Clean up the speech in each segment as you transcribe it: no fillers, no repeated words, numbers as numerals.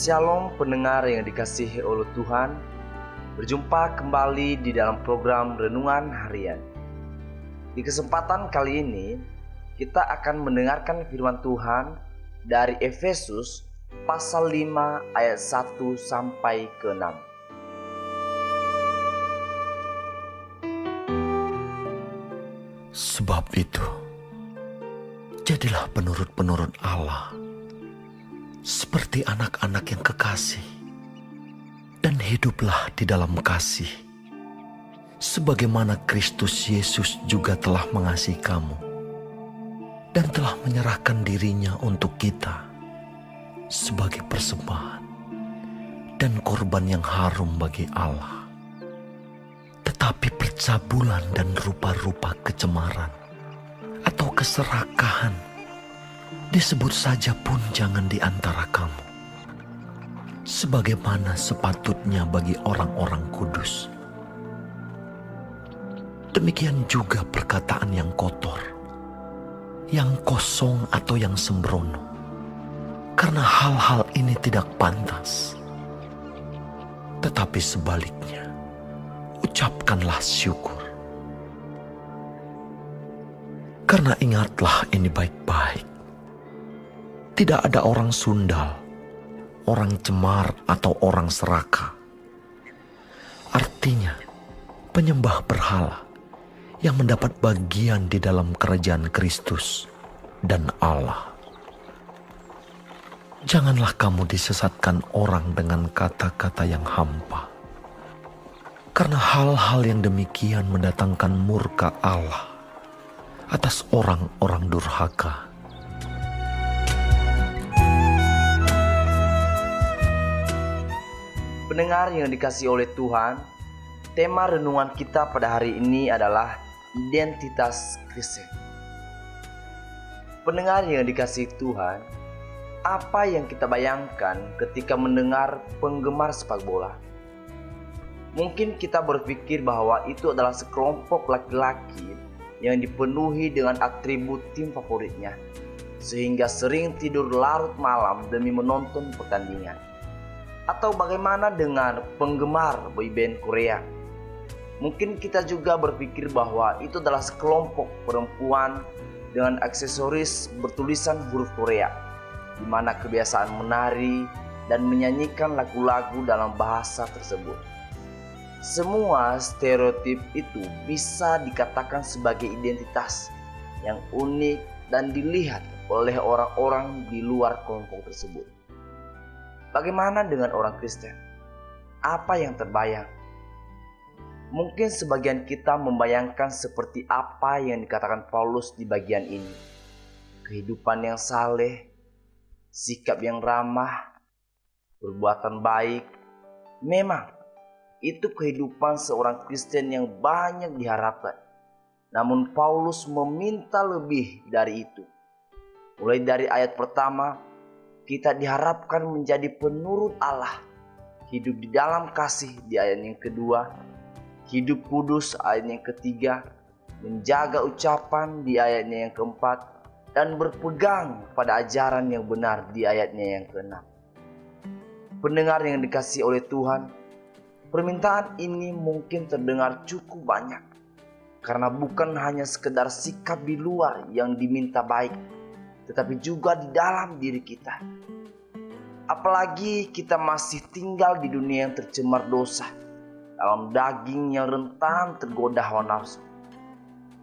Shalom pendengar yang dikasihi oleh Tuhan. Berjumpa kembali di dalam program Renungan Harian. Di kesempatan kali ini kita akan mendengarkan firman Tuhan dari Efesus pasal 5 ayat 1 sampai ke 6. Sebab itu, jadilah penurut-penurut Allah, seperti anak-anak yang kekasih, dan hiduplah di dalam kasih, sebagaimana Kristus Yesus juga telah mengasihi kamu, dan telah menyerahkan dirinya untuk kita, sebagai persembahan dan korban yang harum bagi Allah. Tetapi percabulan dan rupa-rupa kecemaran atau keserakahan disebut saja pun jangan di antara kamu, sebagaimana sepatutnya bagi orang-orang kudus. Demikian juga perkataan yang kotor, yang kosong atau yang sembrono, karena hal-hal ini tidak pantas. Tetapi sebaliknya, ucapkanlah syukur. Karena ingatlah ini baik-baik, tidak ada orang sundal, orang cemar atau orang serakah. Artinya, penyembah berhala yang mendapat bagian di dalam kerajaan Kristus dan Allah. Janganlah kamu disesatkan orang dengan kata-kata yang hampa, karena hal-hal yang demikian mendatangkan murka Allah atas orang-orang durhaka. Pendengar yang dikasihi oleh Tuhan, tema renungan kita pada hari ini adalah identitas Kristen. Pendengar yang dikasihi Tuhan, apa yang kita bayangkan ketika mendengar penggemar sepak bola? Mungkin kita berpikir bahwa itu adalah sekelompok laki-laki yang dipenuhi dengan atribut tim favoritnya, sehingga sering tidur larut malam demi menonton pertandingan. Atau bagaimana dengan penggemar boyband Korea? Mungkin kita juga berpikir bahwa itu adalah sekelompok perempuan dengan aksesoris bertulisan huruf Korea, di mana kebiasaan menari dan menyanyikan lagu-lagu dalam bahasa tersebut. Semua stereotip itu bisa dikatakan sebagai identitas yang unik dan dilihat oleh orang-orang di luar kelompok tersebut. Bagaimana dengan orang Kristen? Apa yang terbayang? Mungkin sebagian kita membayangkan seperti apa yang dikatakan Paulus di bagian ini. Kehidupan yang saleh, sikap yang ramah, perbuatan baik. Memang itu kehidupan seorang Kristen yang banyak diharapkan. Namun Paulus meminta lebih dari itu. Mulai dari ayat pertama, kita diharapkan menjadi penurut Allah, hidup di dalam kasih di ayat yang kedua, hidup kudus ayat yang ketiga, menjaga ucapan di ayatnya yang keempat, dan berpegang pada ajaran yang benar di ayatnya yang keenam. Pendengar yang dikasihi oleh Tuhan, permintaan ini mungkin terdengar cukup banyak, karena bukan hanya sekedar sikap di luar yang diminta baik, tetapi juga di dalam diri kita. Apalagi kita masih tinggal di dunia yang tercemar dosa, dalam daging yang rentan tergoda hawa nafsu.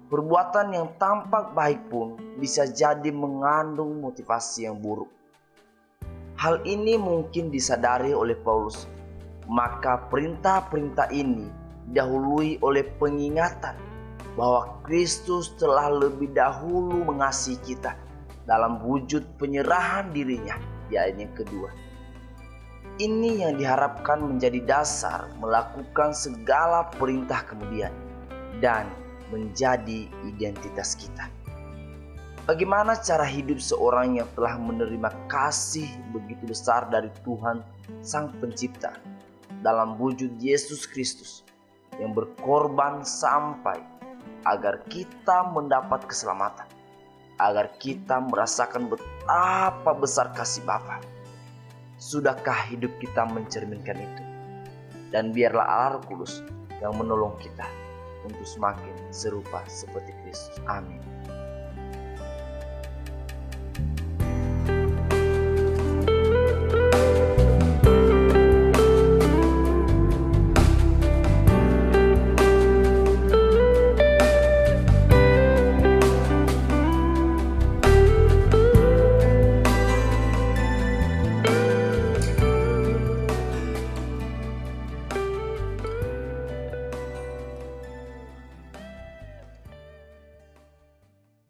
Perbuatan yang tampak baik pun bisa jadi mengandung motivasi yang buruk. Hal ini mungkin disadari oleh Paulus, maka perintah-perintah ini didahului oleh pengingatan bahwa Kristus telah lebih dahulu mengasihi kita dalam wujud penyerahan dirinya di ayat yang kedua. Ini yang diharapkan menjadi dasar melakukan segala perintah kemudian dan menjadi identitas kita. Bagaimana cara hidup seorang yang telah menerima kasih begitu besar dari Tuhan Sang Pencipta dalam wujud Yesus Kristus yang berkorban sampai agar kita mendapat keselamatan, agar kita merasakan betapa besar kasih Bapa. Sudahkah hidup kita mencerminkan itu? Dan biarlah Allah Roh Kudus yang menolong kita untuk semakin serupa seperti Kristus. Amin.